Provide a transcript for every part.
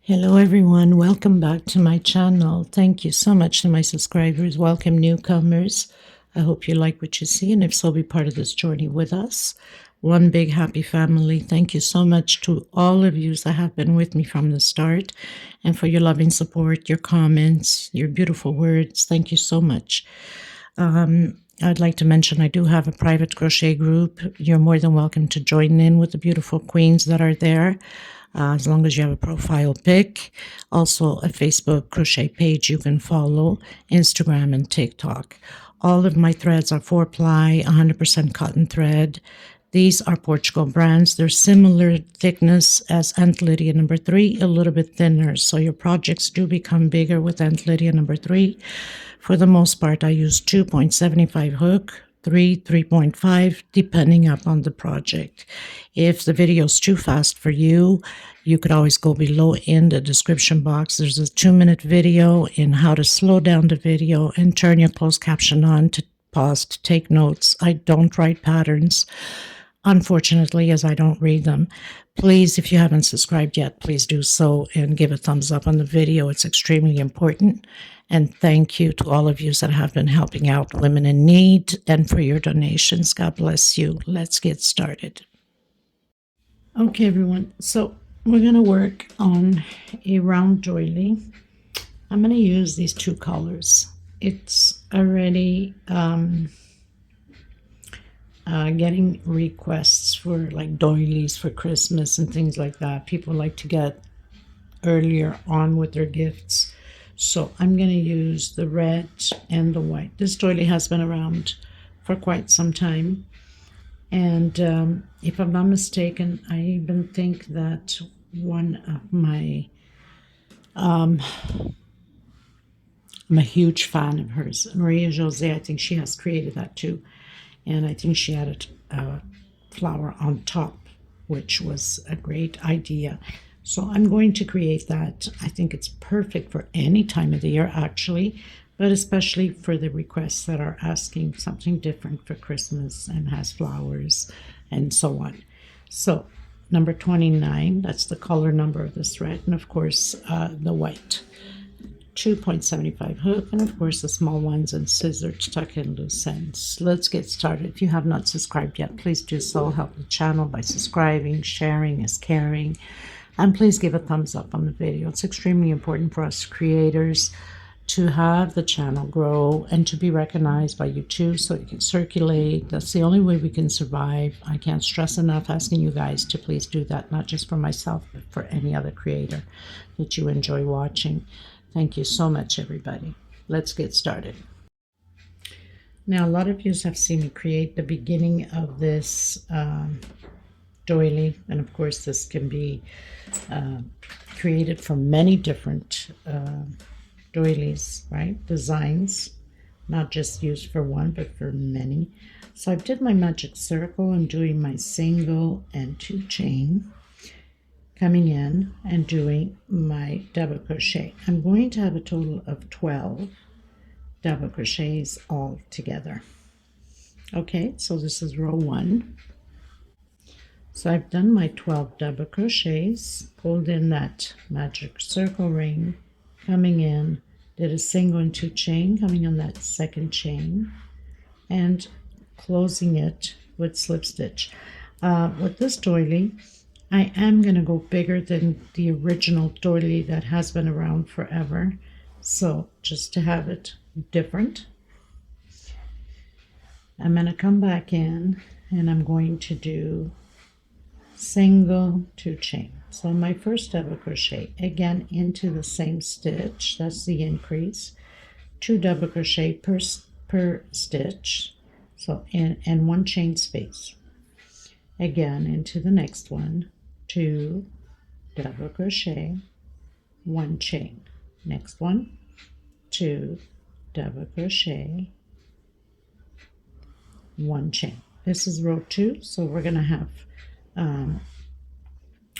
Hello everyone, welcome back to my channel. Thank you so much to my subscribers. Welcome newcomers. I hope you like what you see, and if so, be part of this journey with us. One big happy family. Thank you so much to all of you that have been with me from the start, and for your loving support, your comments, your beautiful words. Thank you so much. I'd like to mention I do have a private crochet group. You're more than welcome to join in with the beautiful queens that are there. As long as you have a profile pic. Also a Facebook crochet page you can follow, Instagram and TikTok. All of my threads are 4-ply, 100% cotton thread. These are Portugal brands. They're similar thickness as Aunt Lydia number 3, a little bit thinner. So your projects do become bigger with Aunt Lydia number 3. For the most part, I use 2.75 hook, 3.5, depending upon the project. If the video is too fast for you, you could always go below in the description box. There's a 2-minute video in how to slow down the video and turn your closed caption on to pause to take notes. I don't write patterns, unfortunately, as I don't read them. Please, if you haven't subscribed yet, please do so and give a thumbs up on the video. It's extremely important. And thank you to all of you that have been helping out women in need and for your donations. God bless you. Let's get started. Okay, everyone. So we're going to work on a round doily. I'm going to use these 2 colors. It's already getting requests for like doilies for Christmas and things like that. People like to get earlier on with their gifts. So I'm going to use the red and the white. This doily has been around for quite some time. And if I'm not mistaken, I even think that one of my, I'm a huge fan of hers, Maria Jose. I think she has created that too. And I think she added a flower on top, which was a great idea. So I'm going to create that. I think it's perfect for any time of the year, actually, but especially for the requests that are asking something different for Christmas and has flowers and so on. So number 29, that's the color number of this thread, and of course the white. 2.75 hook, and of course the small ones and scissors to tuck in loose ends. Let's get started. If you have not subscribed yet, please do so. Help the channel by subscribing. Sharing is caring. And please give a thumbs up on the video. It's extremely important for us creators to have the channel grow and to be recognized by YouTube so it can circulate. That's the only way we can survive. I can't stress enough asking you guys to please do that, not just for myself, but for any other creator that you enjoy watching. Thank you so much, everybody. Let's get started. Now, a lot of you have seen me create the beginning of this doily, and of course this can be created from many different doilies, right? Designs, not just used for one, but for many. So I did my magic circle. I'm doing my single and 2 chain, coming in and doing my double crochet. I'm going to have a total of 12 double crochets all together. Okay, so this is row 1. So I've done my 12 double crochets, pulled in that magic circle ring, coming in, did a single and 2 chain, coming on that 2nd chain, and closing it with slip stitch. With this doily, I am going to go bigger than the original doily that has been around forever. So just to have it different, I'm going to come back in and I'm going to do single 2 chain. So my first double crochet, again into the same stitch, that's the increase, 2 double crochet per stitch, so and 1 chain space. Again into the next one, 2 double crochet, 1 chain. Next one, 2 double crochet, 1 chain. This is row 2, so we're going to have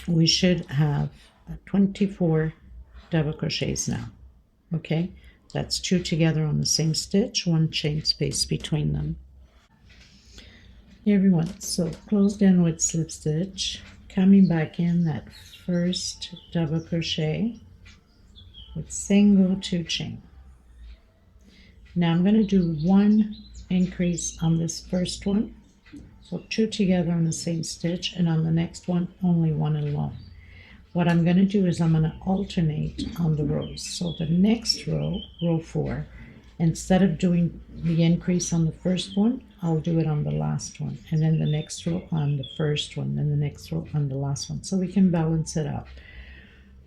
we should have 24 double crochets now. Okay, that's 2 together on the same stitch, 1 chain space between them. Hey everyone, so closed in with slip stitch, coming back in that first double crochet with single 2 chain. Now I'm going to do 1 increase on this first one, so 2 together on the same stitch, and on the next one only 1 alone. What I'm going to do is I'm going to alternate on the rows. So the next row, row 4, instead of doing the increase on the first one, I'll do it on the last one, and then the next row on the first one, then the next row on the last one, so we can balance it out.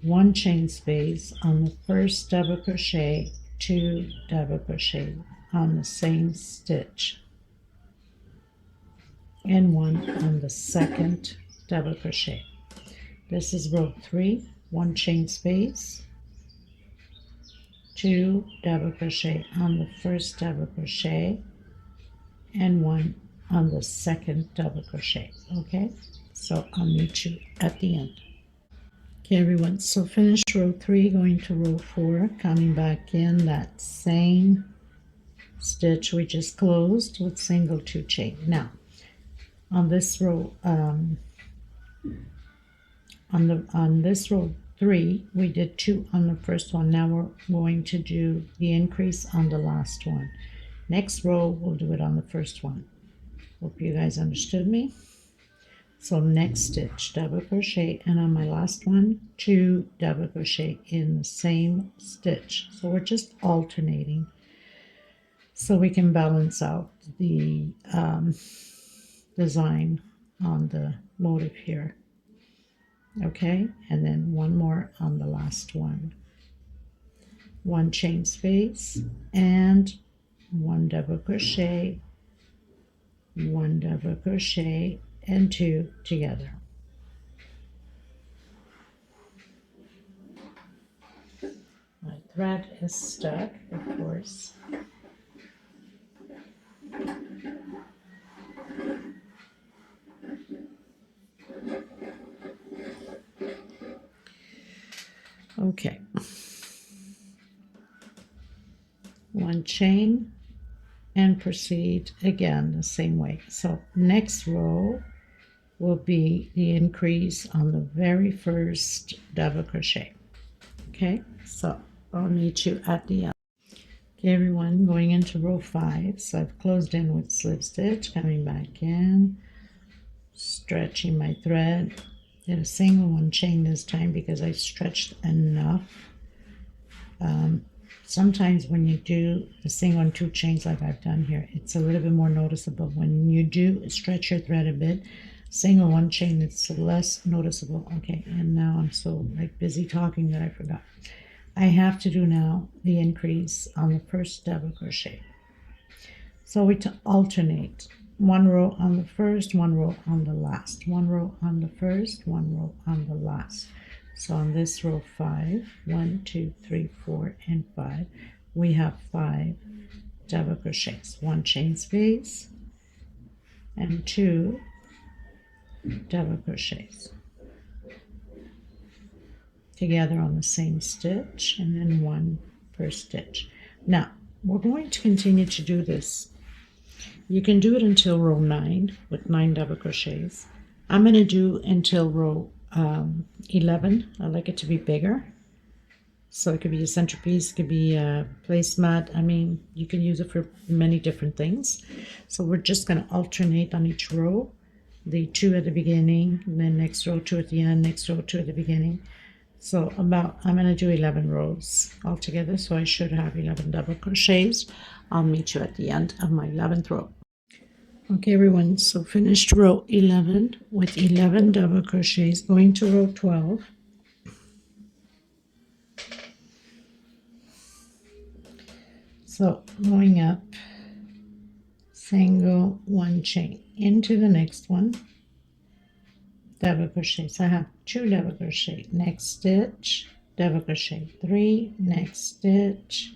1 chain space on the first double crochet, 2 double crochet on the same stitch, and 1 on the second double crochet. This is row 3, 1 chain space, 2 double crochet on the first double crochet, and 1 on the second double crochet. Okay, so I'll meet you at the end. Okay everyone, so finished row 3, going to row 4, coming back in that same stitch we just closed with single 2 chain. Now on this row, on this row 3, we did 2 on the first one. Now we're going to do the increase on the last one. Next row we'll do it on the first one. Hope you guys understood me. So next stitch, double crochet, and on my last one, 2 double crochet in the same stitch. So we're just alternating so we can balance out the design on the motif here. Okay, and then 1 more on the last one. 1 chain space and 1 double crochet, 1 double crochet, and 2 together. My thread is stuck, of course. Okay. 1 chain and proceed again the same way. So next row will be the increase on the very first double crochet. Okay, so I'll meet you at the end. Okay everyone, going into row 5, so I've closed in with slip stitch, coming back in, stretching my thread, did a single 1 chain this time because I stretched enough. Sometimes when you do the single and 2 chains like I've done here, it's a little bit more noticeable. When you do stretch your thread a bit, single 1 chain, it's less noticeable. Okay, and now I'm so busy talking that I forgot. I have to do now the increase on the first double crochet. So we alternate 1 row on the first, 1 row on the last, 1 row on the first, 1 row on the last. So on this row 5, 1, 2, 3, 4, and 5, we have 5 double crochets, 1 chain space and 2 double crochets together on the same stitch, and then 1 per stitch. Now we're going to continue to do this. You can do it until row 9 with 9 double crochets. I'm going to do until row 11. I like it to be bigger, so it could be a centerpiece, it could be a placemat. I mean, you can use it for many different things. So we're just going to alternate on each row, the 2 at the beginning, and then next row 2 at the end, next row 2 at the beginning. So I'm going to do 11 rows altogether, so I should have 11 double crochets. I'll meet you at the end of my 11th row. Okay everyone, so finished row 11 with 11 double crochets, going to row 12. So going up, single 1 chain into the next one, double crochet. So I have 2 double crochet, next stitch, double crochet, 3, next stitch,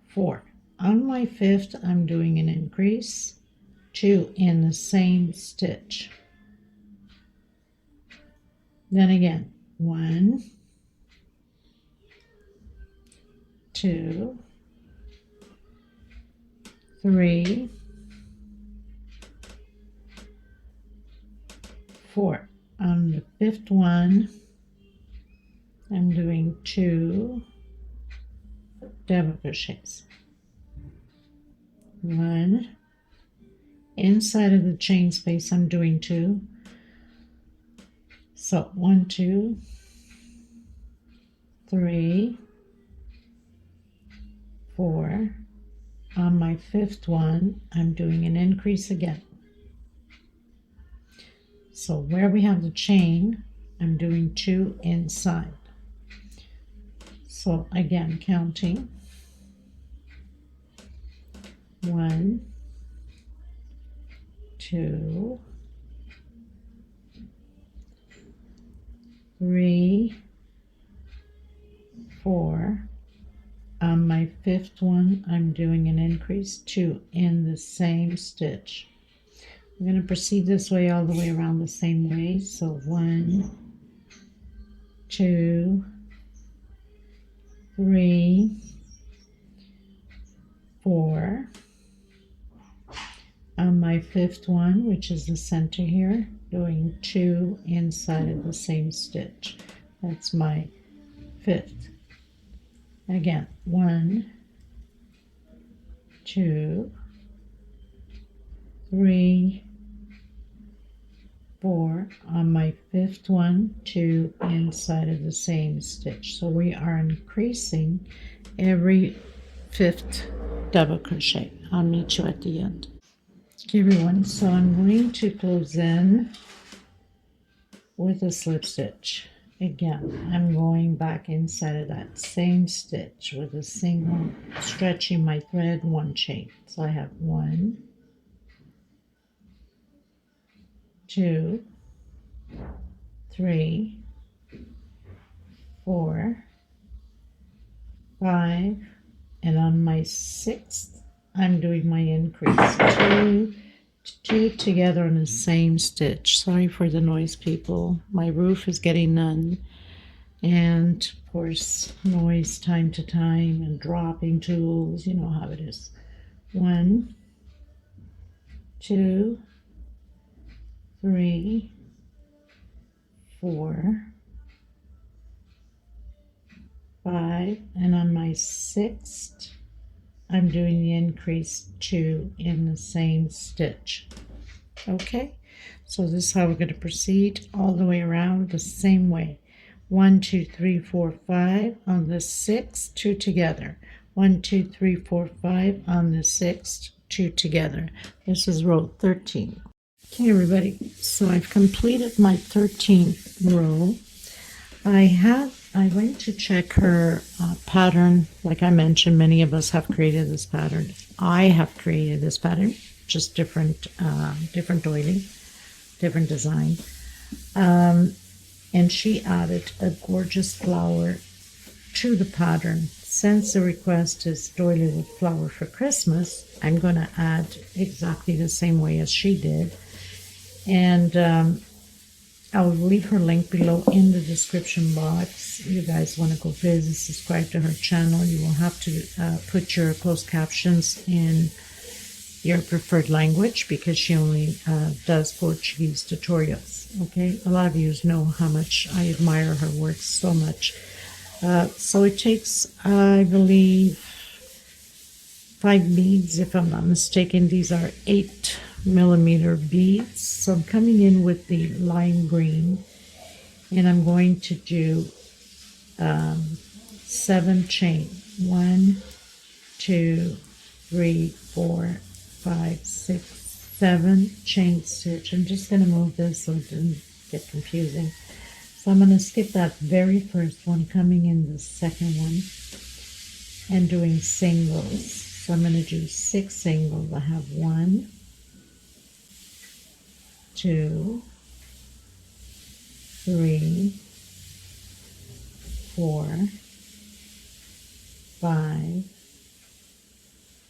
4. On my 5th, I'm doing an increase, 2 in the same stitch. Then again, 1, 2, 3, 4. On the fifth one, I'm doing 2 double crochets. 1 inside of the chain space, I'm doing 2. So 1, 2, 3, 4. On my fifth one, I'm doing an increase again. So where we have the chain, I'm doing 2 inside. So again, counting 1, 2, 3, 4. On my fifth one, I'm doing an increase 2 in the same stitch. I'm going to proceed this way all the way around the same way. So 1, 2, 3, 4. On my fifth one, which is the center here, doing 2 inside of the same stitch. That's my fifth. Again, 1, 2, 3, 4. On my fifth one, 2 inside of the same stitch. So we are increasing every fifth double crochet. I'll meet you at the end. Okay, everyone, so I'm going to close in with a slip stitch. Again, I'm going back inside of that same stitch with a single, stretching my thread, 1 chain. So I have 1, 2, 3, 4, 5, and on my sixth, I'm doing my increase. 2 together on the same stitch. Sorry for the noise, people. My roof is getting none. And of course, noise time to time and dropping tools. You know how it is. 1, 2, 3, 4, 5. And on my sixth, I'm doing the increase 2 in the same stitch. Okay, so this is how we're going to proceed all the way around the same way. 1, 2, 3, 4, 5 on the sixth, 2 together. 1, 2, 3, 4, 5 on the sixth, 2 together. This is row 13. Okay, everybody, so I've completed my 13th row. I went to check her pattern. Like I mentioned, many of us have created this pattern. I have created this pattern, just different doily, different design. And she added a gorgeous flower to the pattern. Since the request is doily with flower for Christmas, I'm going to add exactly the same way as she did. And I'll leave her link below in the description box. You guys want to go visit, subscribe to her channel. You will have to put your closed captions in your preferred language because she only does Portuguese tutorials. Okay, a lot of you know how much I admire her work so much. So it takes, I believe, 5 beads, if I'm not mistaken. These are 8mm beads. So I'm coming in with the lime green, and I'm going to do 7 chain. 1, 2, 3, 4, 5, 6, 7 chain stitch. I'm just going to move this so it doesn't get confusing. So I'm going to skip that very first one, coming in the second one, and doing singles. So I'm going to do 6 singles. I have 1, 2, 3, 4, 5,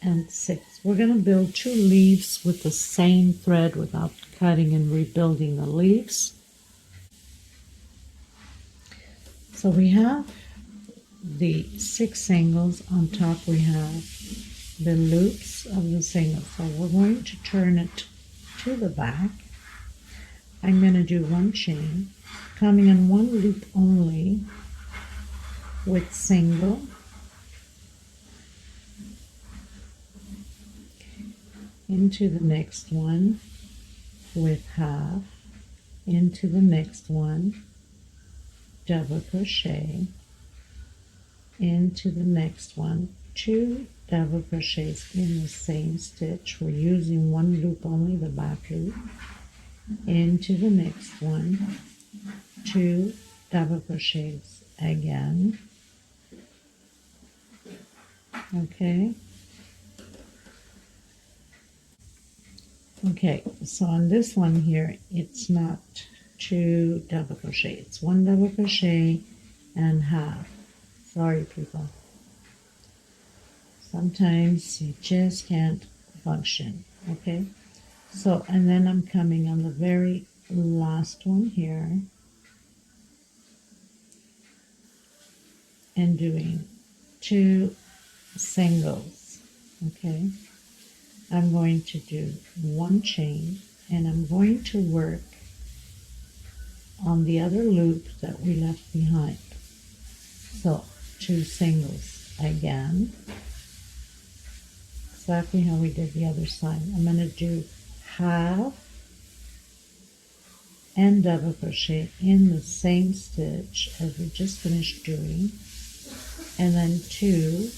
and 6. We're going to build 2 leaves with the same thread without cutting and rebuilding the leaves. So we have the 6 singles. On top we have the loops of the single. So we're going to turn it to the back. I'm going to do one chain, coming in one loop only with single, into the next one with half, into the next one, double crochet, into the next one, 2 double crochets in the same stitch. We're using one loop only, the back loop, into the next one, 2 double crochets again. Okay. Okay, so on this one here, it's not 2 double crochet, it's 1 double crochet and half. Sorry, people. Sometimes you just can't function. Okay, so and then I'm coming on the very last one here and doing 2 singles. Okay, I'm going to do 1 chain and I'm going to work on the other loop that we left behind. So 2 singles again, exactly how we did the other side. I'm going to do half and double crochet in the same stitch as we just finished doing, and then 2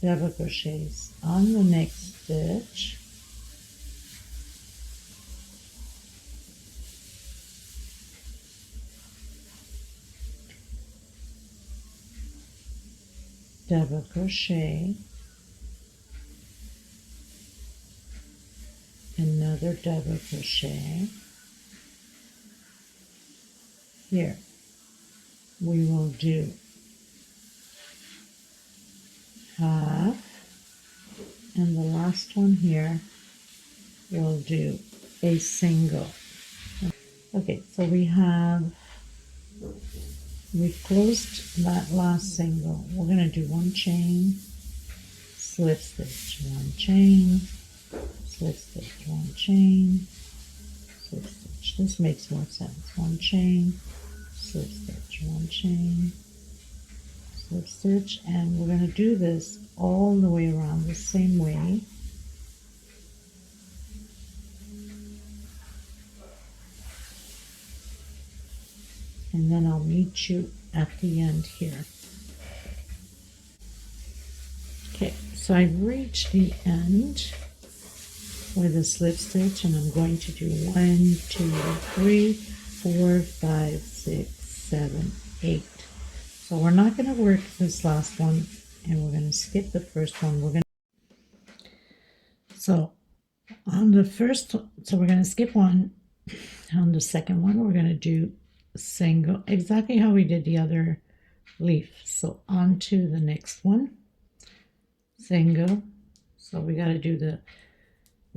double crochets on the next stitch, double crochet, another double crochet. Here we will do half, and the last one here we'll do a single. Okay, so we've closed that last single. We're going to do 1 chain, slip stitch, 1 chain, slip stitch, 1 chain, slip stitch. This makes more sense. 1 chain, slip stitch, 1 chain, slip stitch, and we're going to do this all the way around the same way. And then I'll meet you at the end here. Okay, so I've reached the end with a slip stitch, and I'm going to do 1, 2, 3, 4, 5, 6, 7, 8. So we're not going to work this last one, and we're going to skip the first one. So on the first, so we're going to skip one. On the second one, we're going to do single, exactly how we did the other leaf. So on to the next one, single. So we got to do the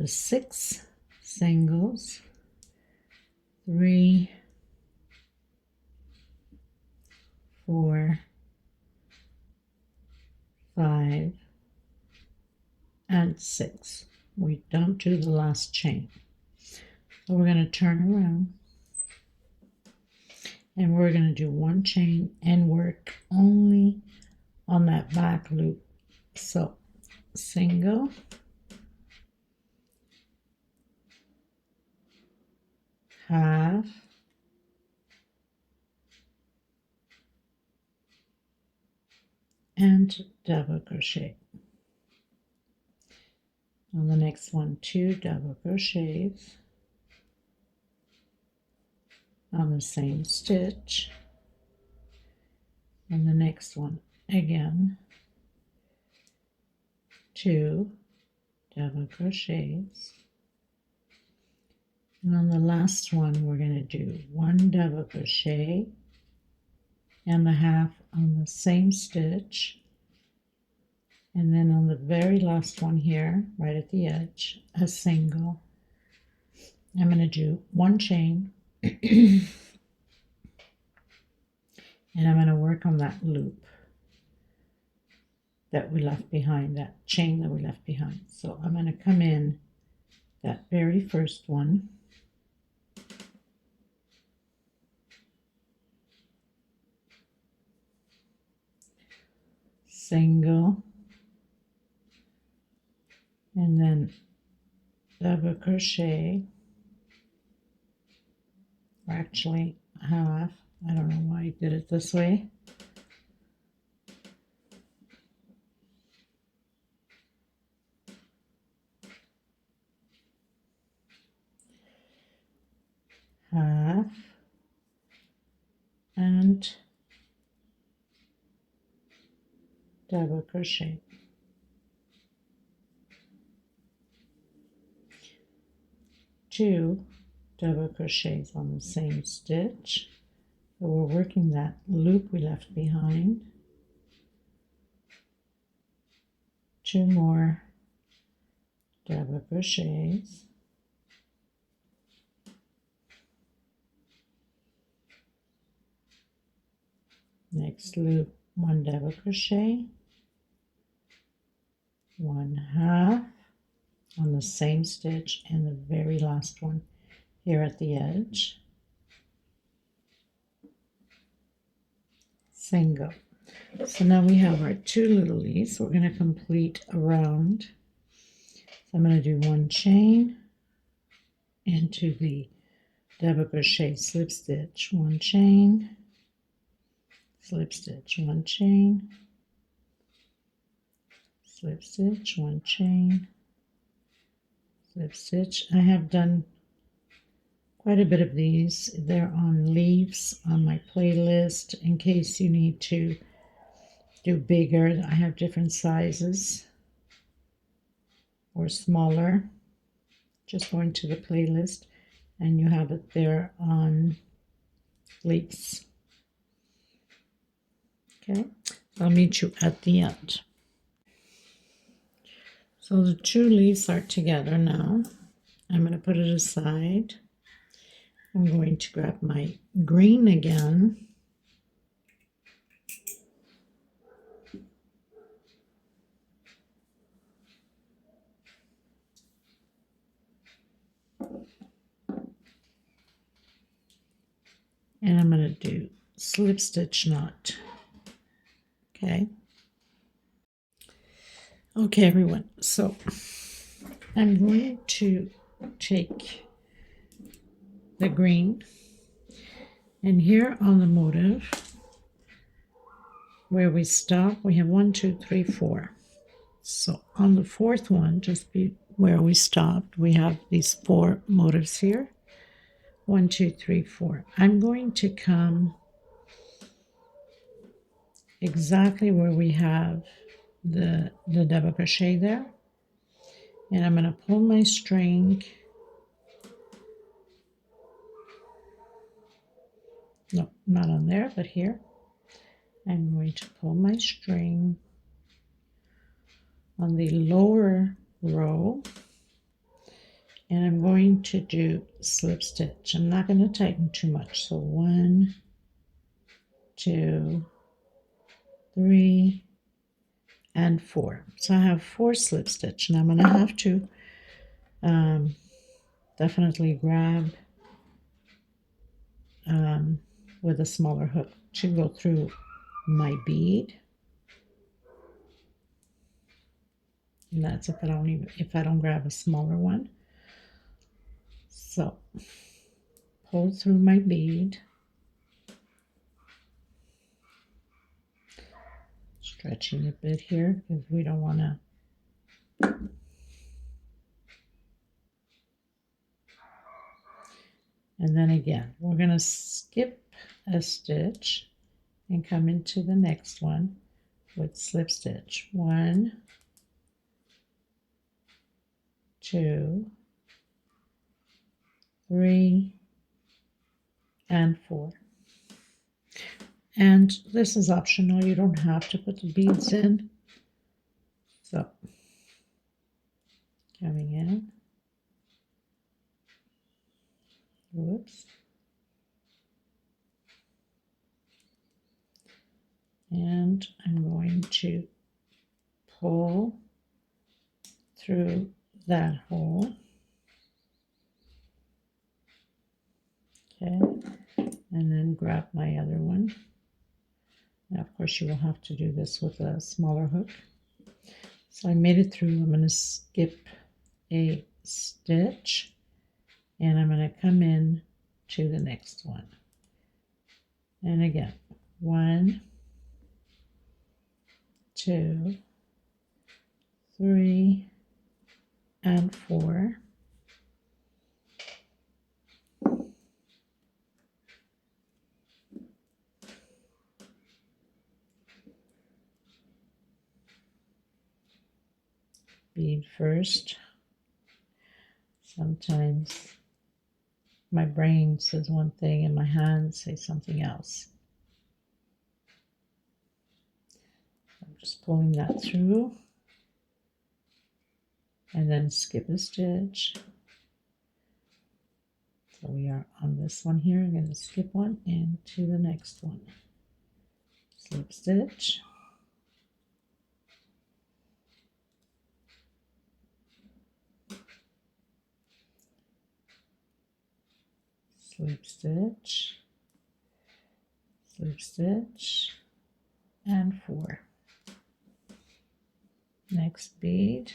6 singles, 3, 4, 5, and 6. We don't do the last chain. So we're going to turn around and we're going to do 1 chain and work only on that back loop. So single, half, and double crochet. On the next one, 2 double crochets on the same stitch, and the next one again, 2 double crochets, and on the last one we're going to do 1 double crochet and the half on the same stitch, and then on the very last one here, right at the edge, a single. I'm going to do 1 chain and I'm going to work on that loop that we left behind, that chain that we left behind. So I'm going to come in that very first one. Single, and then double crochet, or actually half. I don't know why I did it this way. Half and double crochet. Two double crochets on the same stitch. So we're working that loop we left behind. Two more double crochets. Next loop, one double crochet, one half on the same stitch, and the very last one here at the edge. Single. So now we have our two little leaves. We're going to complete a round. So I'm going to do one chain into the double crochet, slip stitch, one chain, slip stitch, one chain, slip stitch, one chain, slip stitch. I have done quite a bit of these. They're on leaves on my playlist in case you need to do bigger. I have different sizes or smaller. Just go into the playlist and you have it there on leaves. Okay, I'll meet you at the end. So the two leaves are together now. I'm going to put it aside. I'm going to grab my green again. And I'm going to do slip stitch knot. Okay. Okay, everyone. So I'm going to take the green, and here on the motif where we stop, we have 1, 2, 3, 4. So on the fourth one, just where we stopped, we have these 4 motifs here. 1, 2, 3, 4. I'm going to come exactly where we have the double crochet there, and I'm going to pull my string. No, not on there, but here. I'm going to pull my string on the lower row, and I'm going to do slip stitch. I'm not going to tighten too much. So 1, 2, 3, and 4. So I have 4 slip stitch, and I'm going to have to definitely grab with a smaller hook to go through my bead. And that's if I don't grab a smaller one. So pull through my bead, stretching a bit here because we don't want to. And then again, we're going to skip a stitch and come into the next one with slip stitch. 1, 2, 3, and 4. And this is optional. You don't have to put the beads in. So coming in. Whoops. And I'm going to pull through that hole. Okay, and then grab my other one. Now, of course, you will have to do this with a smaller hook. So I made it through. I'm going to skip a stitch, and I'm going to come in to the next one. And again, 1, 2, 3, and 4. Bead first. Sometimes my brain says one thing and my hands say something else. I'm just pulling that through and then skip a stitch. So we are on this one here. I'm going to skip one into the next one. Slip stitch. Slip stitch, slip stitch, and 4. Next bead.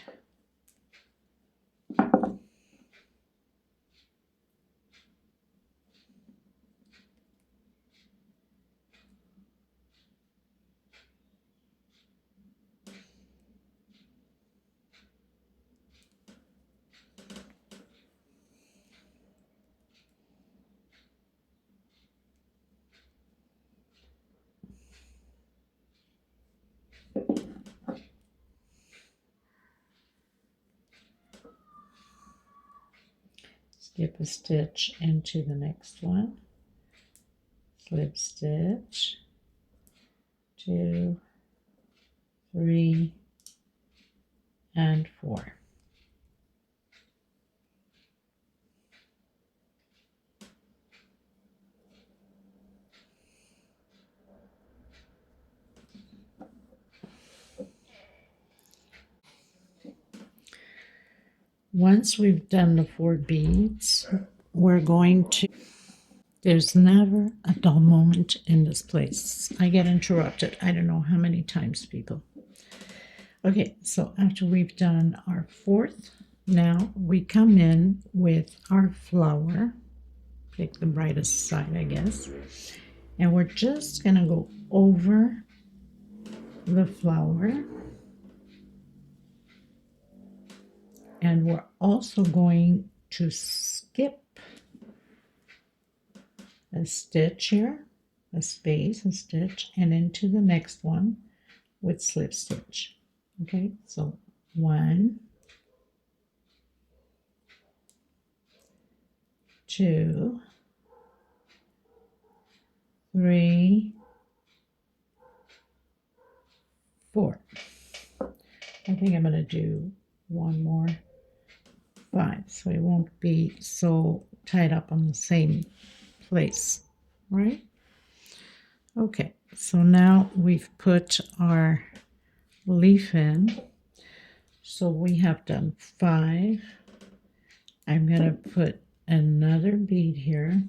Skip a stitch into the next one, slip stitch, 2, 3, and 4. Once we've done the 4 beads, we're going to, there's never a dull moment in this place. I get interrupted. I don't know how many times, people. Okay, so after we've done our 4th, now we come in with our flower. Pick the brightest side, I guess. And we're just going to go over the flower. And we're also going to skip a stitch here, a space, a stitch, and into the next one with slip stitch. Okay, so 1, 2, 3, 4. I think I'm going to do one more, 5, so it won't be so tied up on the same place, right? Okay, so now we've put our leaf in. So we have done 5. I'm going to put another bead here.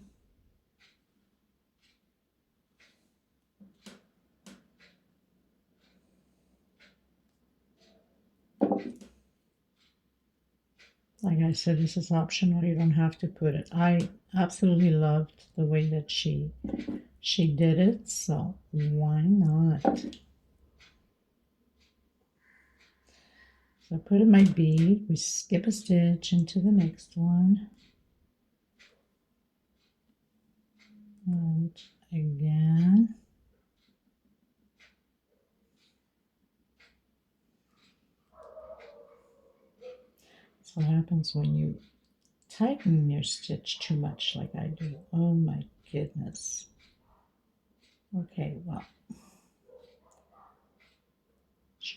Like I said, this is optional. You don't have to put it. I absolutely loved the way that she did it, so why not? So I put in my bead, we skip a stitch into the next one. And again. That's what happens when you tighten your stitch too much like I do. Oh my goodness. Okay, well, let's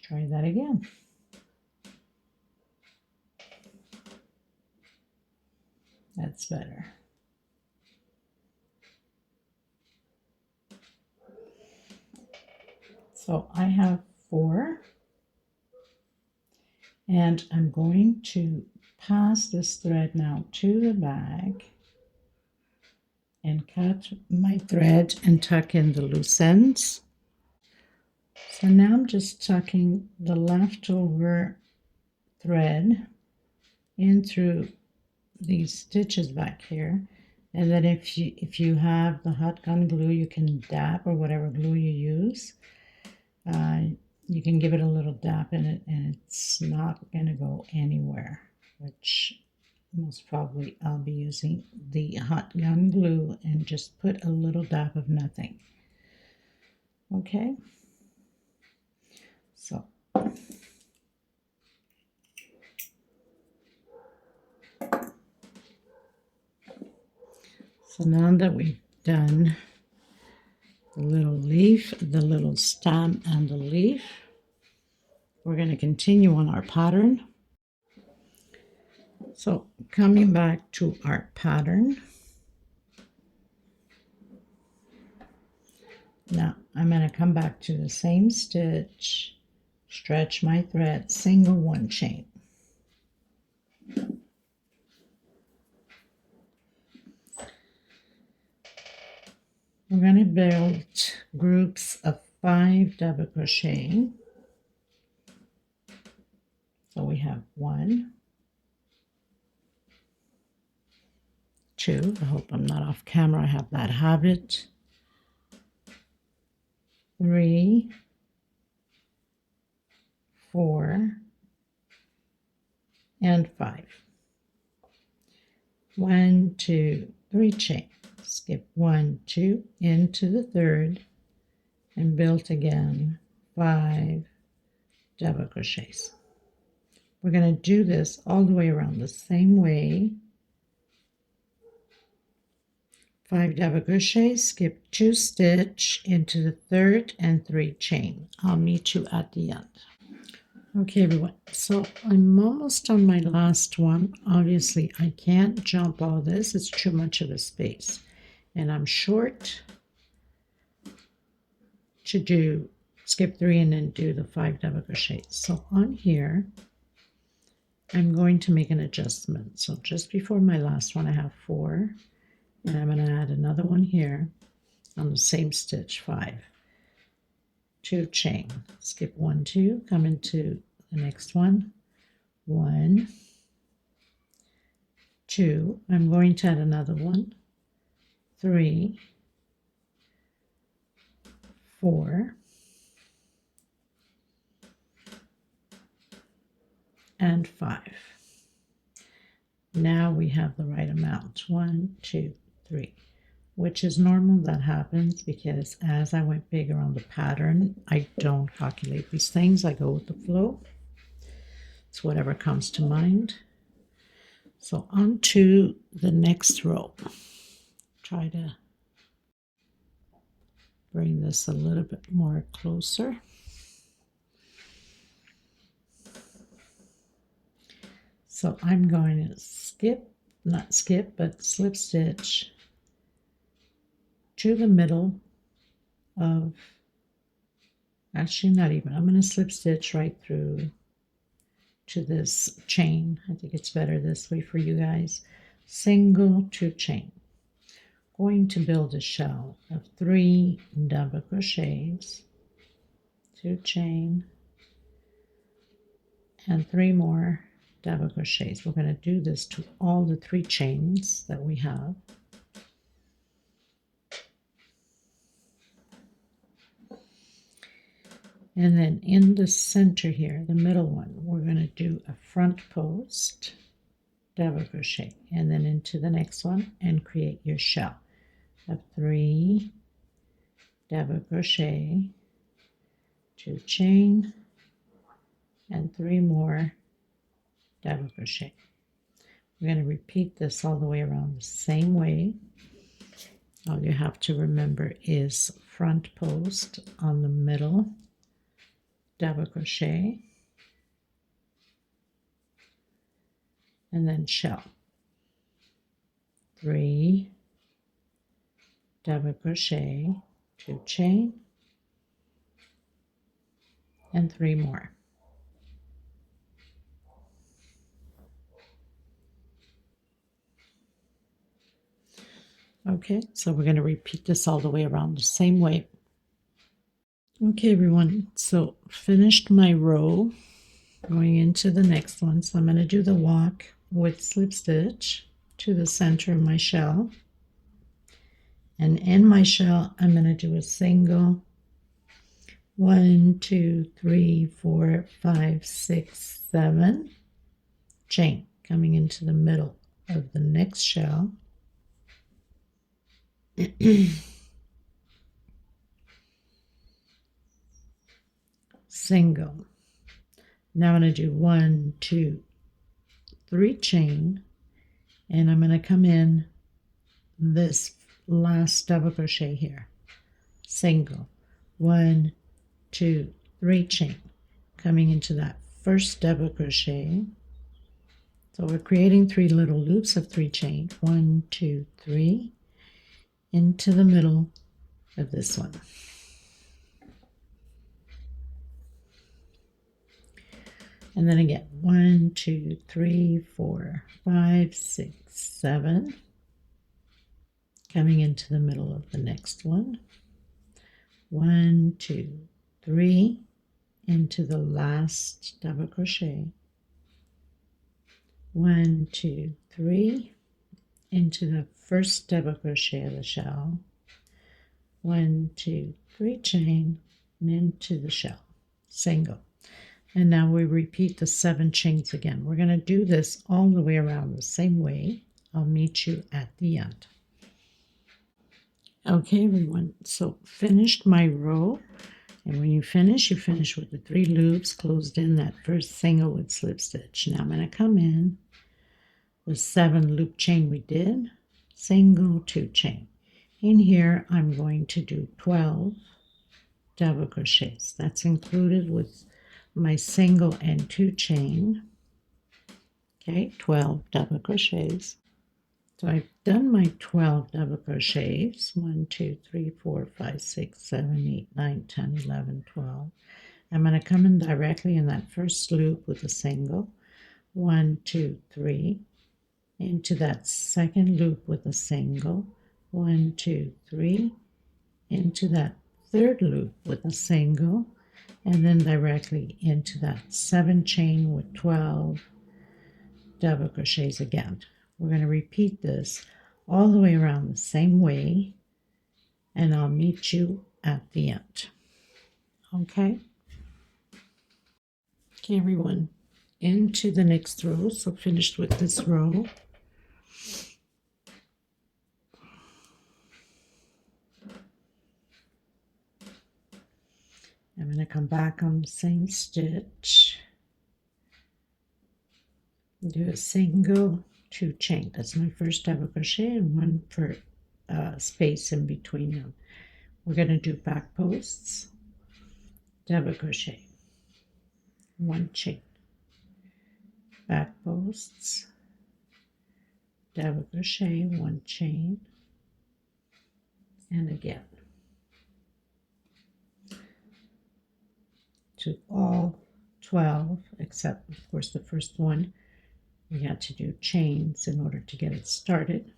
try that again. That's better. So I have 4, and I'm going to pass this thread now to the back and cut my thread and tuck in the loose ends. So now I'm just tucking the leftover thread in through these stitches back here, and then if you have the hot gun glue, you can dab, or whatever glue you use, you can give it a little dab in it and it's not going to go anywhere, which most probably I'll be using the hot gun glue and just put a little dab of nothing. Okay, so now that we've done the little leaf, the little stem, and the leaf, we're going to continue on our pattern. So coming back to our pattern, now I'm going to come back to the same stitch, stretch my thread, single one chain. We're going to build groups of 5 double crochet. So we have 1, 2, I hope I'm not off camera, I have that habit, 3, 4, and 5. 1, 2, 3 chain. Skip 1, 2 into the third and build again 5 double crochets. We're going to do this all the way around the same way. 5 double crochet, skip 2 stitch into the third and 3 chain. I'll meet you at the end. Okay everyone, so I'm almost on my last one. Obviously I can't jump all this, it's too much of a space, and I'm short to do skip 3 and then do the 5 double crochets. So on here I'm going to make an adjustment. So just before my last one I have 4, and I'm going to add another one here on the same stitch, 5, 2 chain, skip 1, 2, come into the next one, 1, 2, I'm going to add another one, 3, 4, and 5. Now we have the right amount, 1, 2, 3, which is normal. That happens because as I went bigger on the pattern, I don't calculate these things, I go with the flow. It's whatever comes to mind. So on to the next row. Try to bring this a little bit more closer. So I'm going to skip, not skip, but slip stitch to the middle of, actually not even, I'm going to slip stitch right through to this chain. I think it's better this way for you guys. Single 2 chain. Going to build a shell of 3 double crochets, 2 chain, and 3 more double crochets. We're going to do this to all the 3 chains that we have. And then in the center here, the middle one, we're going to do a front post double crochet, and then into the next one and create your shell of 3 double crochet, 2 chain, and 3 more double crochet. We're going to repeat this all the way around the same way. All you have to remember is front post on the middle double crochet, and then shell, 3 double crochet, 2 chain, and 3 more. Okay, so we're going to repeat this all the way around the same way. Okay, everyone, so finished my row, going into the next one. So I'm going to do the walk with slip stitch to the center of my shell. And in my shell, I'm going to do a single 1, 2, 3, 4, 5, 6, 7 chain coming into the middle of the next shell. Single. Now I'm going to do 1, 2, 3 chain, and I'm going to come in this last double crochet here. Single. 1, 2, 3 chain, coming into that first double crochet. So we're creating 3 little loops of 3 chain. 1, 2, 3 into the middle of this one. And then again, 1, 2, 3, 4, 5, 6, 7, coming into the middle of the next one. 1, 2, 3 into the last double crochet. 1, 2, 3 into the first double crochet of the shell. 1, 2, 3 chain and into the shell. Single. And now we repeat the 7 chains again. We're going to do this all the way around the same way. I'll meet you at the end. Okay, everyone, so finished my row. And when you finish with the 3 loops closed in that first single with slip stitch. Now I'm going to come in the 7 loop chain we did, single 2 chain. In here, I'm going to do 12 double crochets. That's included with my single and 2 chain. Okay, 12 double crochets. So I've done my 12 double crochets. 1, 2, 3, 4, 5, 6, 7, 8, 9, 10, 11, 12. I'm going to come in directly in that first loop with a single. 1, 2, 3. Into that second loop with a single. 1, 2, 3. Into that third loop with a single. And then directly into that 7 chain with 12 double crochets again. We're going to repeat this all the way around the same way, and I'll meet you at the end. Okay? Okay, everyone, into the next row. So finished with this row. I'm going to come back on the same stitch, do a single 2 chain. That's my first double crochet and 1 per space in between them. We're going to do back posts, double crochet, 1 chain, back posts, double crochet, 1 chain, and again. To all 12, except of course the first one, we had to do chains in order to get it started.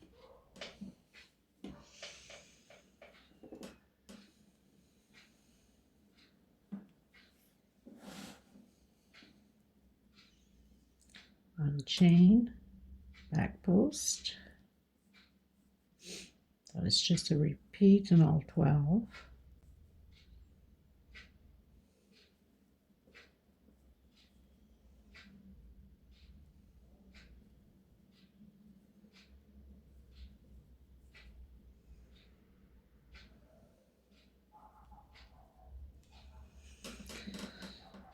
One chain, back post. So it's just a repeat in all 12.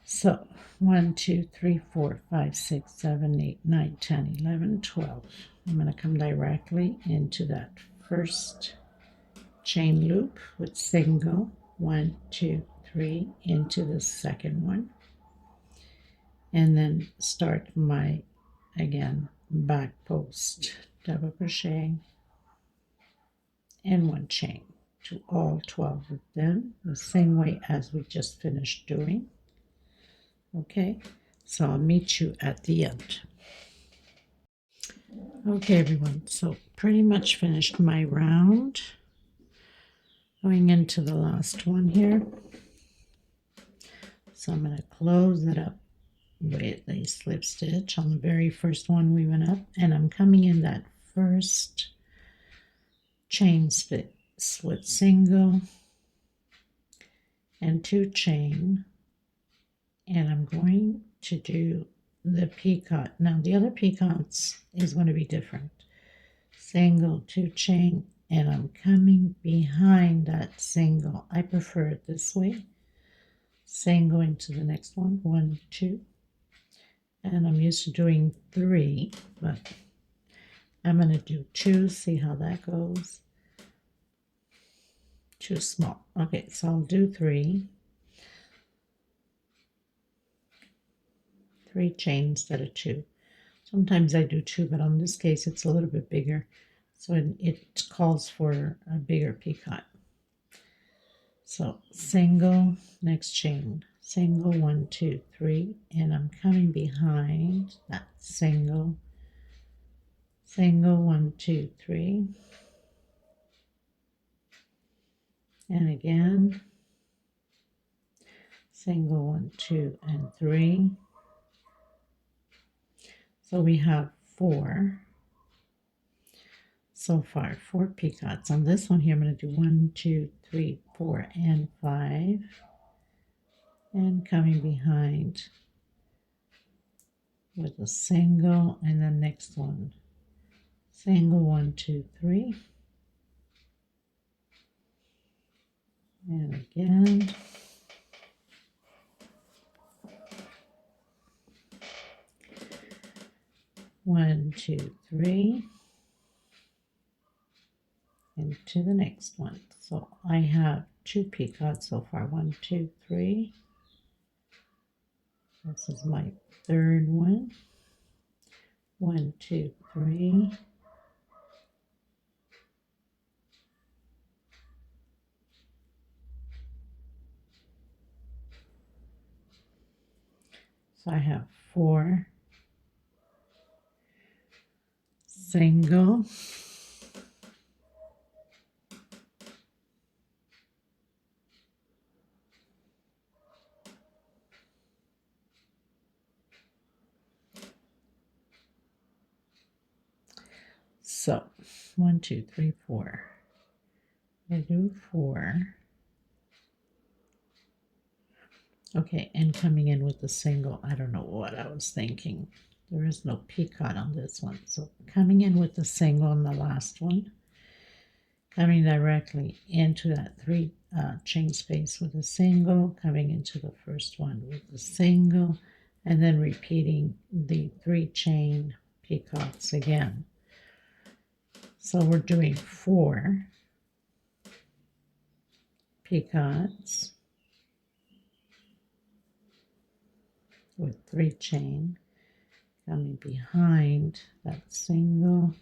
So 1, 2, 3, 4, 5, 6, 7, 8, 9, 10, 11, 12. I'm going to come directly into that first chain loop with single 1, 2, 3 into the second one, and then start my again back post, double crochet and 1 chain to all 12 of them, the same way as we just finished doing. Okay, so I'll meet you at the end. Okay, everyone, so pretty much finished my round. Going into the last one here. So I'm going to close it up with a slip stitch on the very first one we went up, and I'm coming in that first chain split single and 2 chain, and I'm going to do the peacock. Now the other peacocks is going to be different. Single, 2 chain, and I'm coming behind that single. I prefer it this way. Single into the next one, 1, 2, and I'm used to doing 3, but I'm going to do 2, see how that goes. Too small. Okay, so I'll do 3 chains instead of 2. Sometimes I do 2, but on this case it's a little bit bigger, so it calls for a bigger peacock. So single, next chain, single, 1, 2, 3, and I'm coming behind that single, single, 1, 2, 3, and again, single, 1, 2, and 3. So we have 4 so far, 4 peacocks. On this one here, I'm going to do 1, 2, 3, 4, and 5. And coming behind with a single, and then next one, single, 1, 2, 3. And again. One, 2, 3, and to the next one. So I have 2 peacocks so far. 1, 2, 3. This is my third one. 1, 2, 3. So I have 4 single, so 1, 2, 3, 4. I do 4. Okay, and coming in with the single, I don't know what I was thinking. There is no peacock on this one. So coming in with the single on the last one, coming directly into that 3 chain space with a single, coming into the first one with the single, and then repeating the 3 chain peacocks again. So we're doing 4 peacocks with 3 chain, coming behind that single,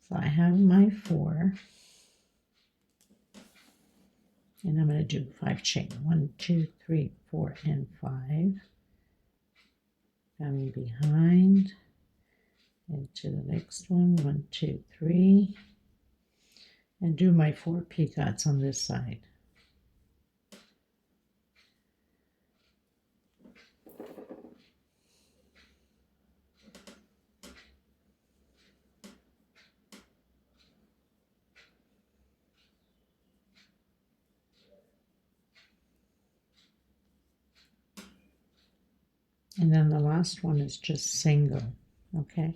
so I have my 4, and I'm going to do 5 chain, 1, 2, 3, 4, and 5, coming behind into the next one, 1, 2, 3, and do my 4 peacocks on this side. And then the last one is just single. Okay,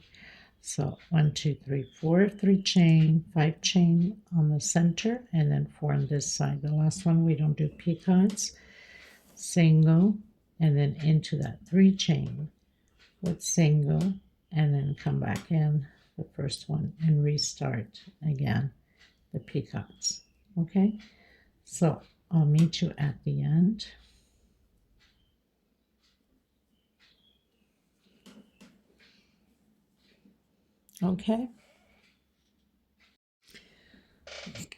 so 1, 2, 3, 4, 3 chain, 5 chain on the center, and then 4 on this side. The last one we don't do peacocks. Single, and then into that 3 chain with single, and then come back in the first one and restart again the peacocks. Okay, so I'll meet you at the end. Okay.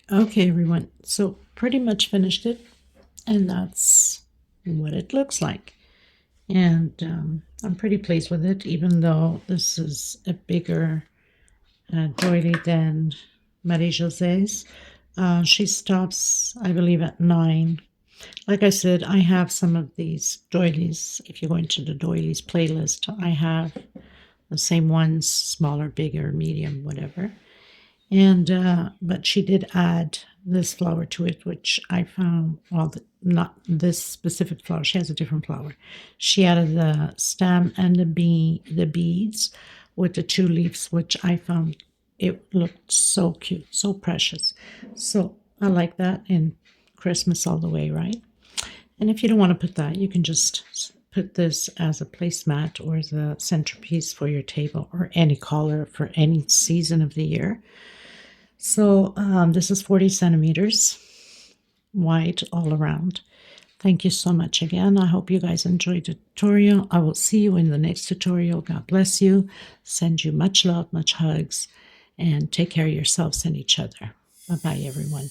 Okay, everyone. So pretty much finished it, and that's what it looks like. And I'm pretty pleased with it, even though this is a bigger doily than Marie-José's. She stops, I believe, at 9. Like I said, I have some of these doilies. If you go into the doilies playlist, I have the same ones, smaller, bigger, medium, whatever. And but she did add this flower to it, which I found, well, not this specific flower. She has a different flower. She added the stem and the beads with the 2 leaves, which I found it looked so cute, so precious. So I like that, and Christmas all the way, right? And if you don't want to put that, you can just put this as a placemat or as a centerpiece for your table, or any color for any season of the year. So this is 40 centimeters wide all around. Thank you so much again. I hope you guys enjoyed the tutorial. I will see you in the next tutorial. God bless you. Send you much love, much hugs, and take care of yourselves and each other. Bye-bye, everyone.